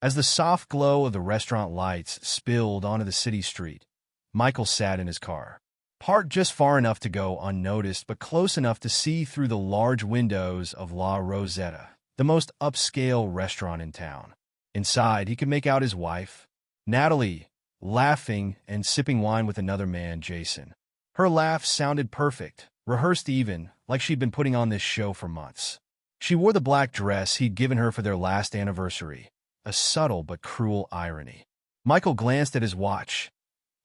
As the soft glow of the restaurant lights spilled onto the city street, Michael sat in his car, parked just far enough to go unnoticed but close enough to see through the large windows of La Rosetta, the most upscale restaurant in town. Inside, he could make out his wife, Natalie, laughing and sipping wine with another man, Jason. Her laugh sounded perfect, rehearsed even, like she'd been putting on this show for months. She wore the black dress he'd given her for their last anniversary, a subtle but cruel irony. Michael glanced at his watch.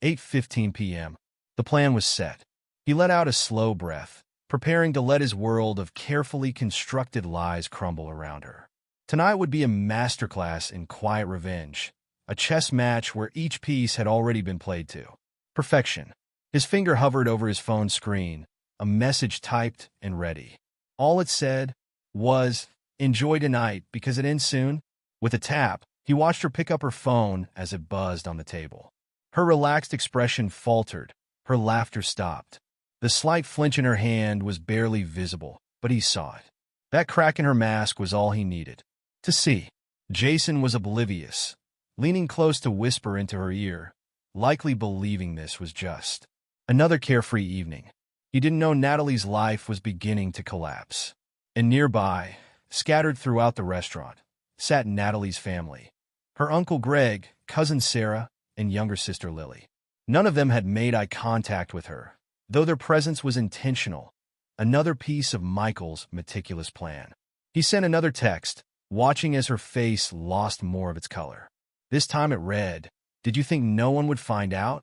8:15 p.m. The plan was set. He let out a slow breath, preparing to let his world of carefully constructed lies crumble around her. Tonight would be a masterclass in quiet revenge, a chess match where each piece had already been played to perfection. His finger hovered over his phone screen, a message typed and ready. All it said was, "Enjoy tonight because it ends soon." With a tap, he watched her pick up her phone as it buzzed on the table. Her relaxed expression faltered. Her laughter stopped. The slight flinch in her hand was barely visible, but he saw it. That crack in her mask was all he needed to see. Jason was oblivious, leaning close to whisper into her ear, likely believing this was just another carefree evening. He didn't know Natalie's life was beginning to collapse. And nearby, scattered throughout the restaurant, sat Natalie's family. Her uncle Greg, cousin Sarah, and younger sister Lily. None of them had made eye contact with her, though their presence was intentional, another piece of Michael's meticulous plan. He sent another text, watching as her face lost more of its color. This time it read, "Did you think no one would find out?"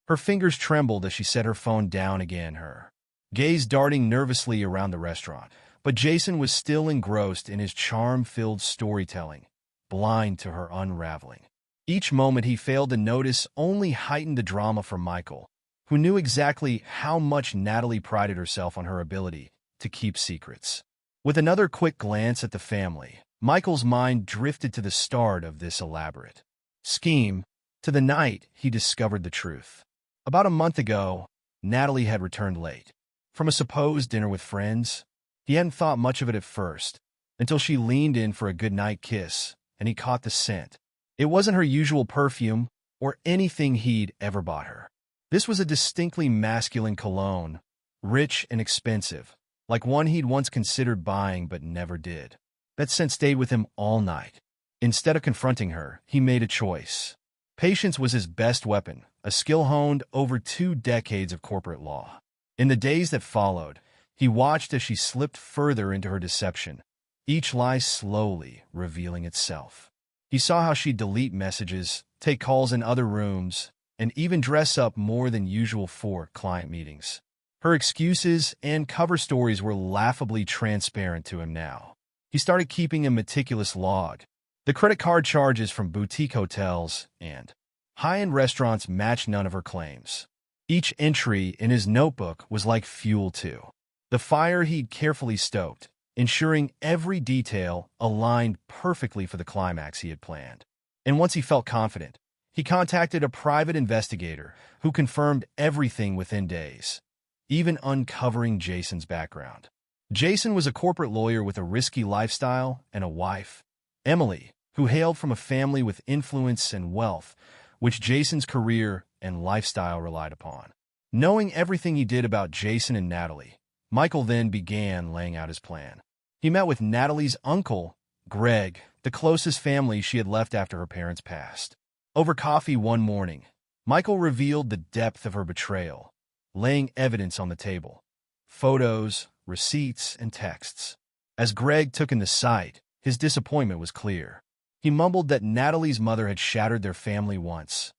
Her fingers trembled as she set her phone down again, her gaze darting nervously around the restaurant. But Jason was still engrossed in his charm-filled storytelling, blind to her unraveling. Each moment he failed to notice only heightened the drama for Michael, who knew exactly how much Natalie prided herself on her ability to keep secrets. With another quick glance at the family, Michael's mind drifted to the start of this elaborate scheme, to the night he discovered the truth. About a month ago, Natalie had returned late from a supposed dinner with friends. He hadn't thought much of it at first, until she leaned in for a goodnight kiss, and he caught the scent. It wasn't her usual perfume or anything he'd ever bought her. This was a distinctly masculine cologne, rich and expensive, like one he'd once considered buying but never did. That scent stayed with him all night. Instead of confronting her, he made a choice. Patience was his best weapon, a skill honed over 2 decades of corporate law. In the days that followed, he watched as she slipped further into her deception, each lie slowly revealing itself. He saw how she'd delete messages, take calls in other rooms, and even dress up more than usual for client meetings. Her excuses and cover stories were laughably transparent to him now. He started keeping a meticulous log. The credit card charges from boutique hotels and high-end restaurants matched none of her claims. Each entry in his notebook was like fuel too. The fire he'd carefully stoked, ensuring every detail aligned perfectly for the climax he had planned. And once he felt confident, he contacted a private investigator who confirmed everything within days, even uncovering Jason's background. Jason was a corporate lawyer with a risky lifestyle and a wife, Emily, who hailed from a family with influence and wealth, which Jason's career and lifestyle relied upon. Knowing everything he did about Jason and Natalie, Michael then began laying out his plan. He met with Natalie's uncle, Greg, the closest family she had left after her parents passed. Over coffee one morning, Michael revealed the depth of her betrayal, laying evidence on the table. Photos, receipts, and texts. As Greg took in the sight, his disappointment was clear. He mumbled that Natalie's mother had shattered their family once,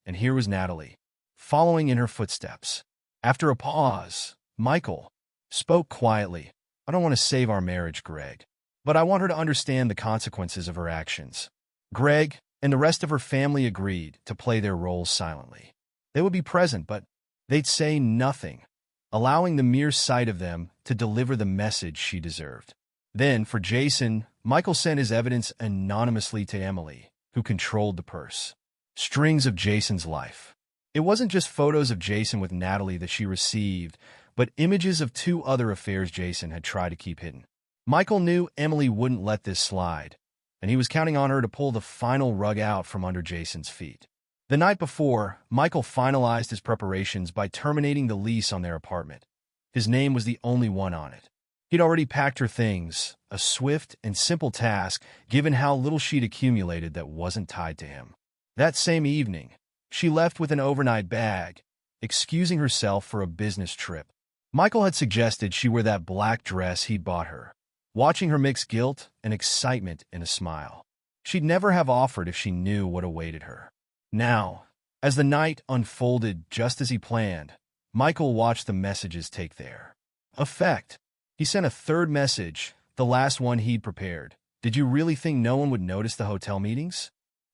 and here was Natalie, following in her footsteps. After a pause, Michael spoke quietly. "I don't want to save our marriage, Greg, but I want her to understand the consequences of her actions." Greg and the rest of her family agreed to play their roles silently. They would be present, but they'd say nothing, allowing the mere sight of them to deliver the message she deserved. Then, for Jason, Michael sent his evidence anonymously to Emily, who controlled the purse strings of Jason's life. It wasn't just photos of Jason with Natalie that she received, but images of 2 other affairs Jason had tried to keep hidden. Michael knew Emily wouldn't let this slide, and he was counting on her to pull the final rug out from under Jason's feet. The night before, Michael finalized his preparations by terminating the lease on their apartment. His name was the only one on it. He'd already packed her things, a swift and simple task given how little she'd accumulated that wasn't tied to him. That same evening, she left with an overnight bag, excusing herself for a business trip. Michael had suggested she wear that black dress he'd bought her, watching her mix guilt and excitement in a smile. She'd never have offered if she knew what awaited her. Now, as the night unfolded just as he planned, Michael watched the messages take their effect. He sent a third message, the last one he'd prepared. "Did you really think no one would notice the hotel meetings?"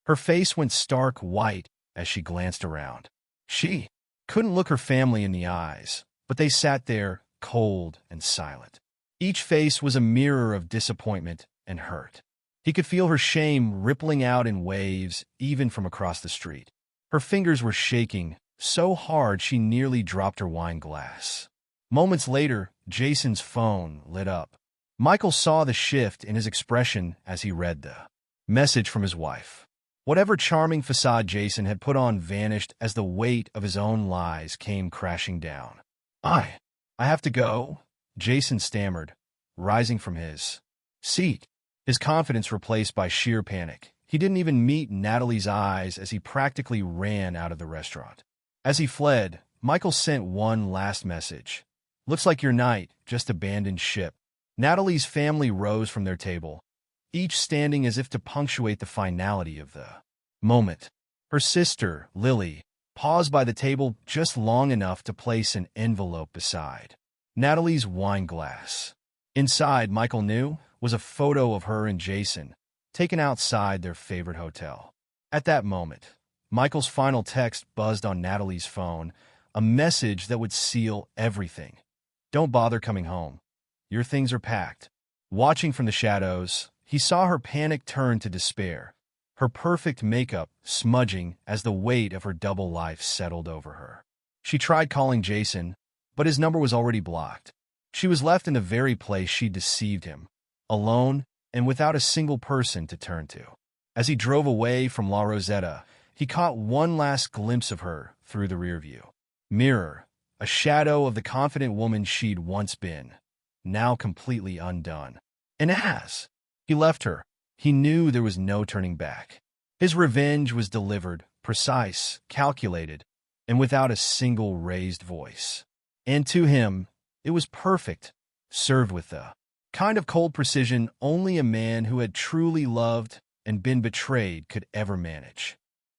Her face went stark white as she glanced around. She couldn't look her family in the eyes, but they sat there, cold and silent. Each face was a mirror of disappointment and hurt. He could feel her shame rippling out in waves, even from across the street. Her fingers were shaking so hard she nearly dropped her wine glass. Moments later, Jason's phone lit up. Michael saw the shift in his expression as he read the message from his wife. Whatever charming facade Jason had put on vanished as the weight of his own lies came crashing down. I have to go," Jason stammered, rising from his seat, his confidence replaced by sheer panic. He didn't even meet Natalie's eyes as he practically ran out of the restaurant. As he fled, Michael sent one last message. "Looks like your night just abandoned ship." Natalie's family rose from their table, each standing as if to punctuate the finality of the moment. Her sister, Lily, paused by the table just long enough to place an envelope beside Natalie's wine glass. Inside, Michael knew, was a photo of her and Jason, taken outside their favorite hotel. At that moment, Michael's final text buzzed on Natalie's phone, a message that would seal everything. "Don't bother coming home. Your things are packed." Watching from the shadows, he saw her panic turn to despair, her perfect makeup smudging as the weight of her double life settled over her. She tried calling Jason, but his number was already blocked. She was left in the very place she'd deceived him, alone and without a single person to turn to. As he drove away from La Rosetta, he caught one last glimpse of her through the rearview mirror, a shadow of the confident woman she'd once been, now completely undone. And as he left her, he knew there was no turning back. His revenge was delivered, precise, calculated, and without a single raised voice. And to him, it was perfect, served with the kind of cold precision only a man who had truly loved and been betrayed could ever manage.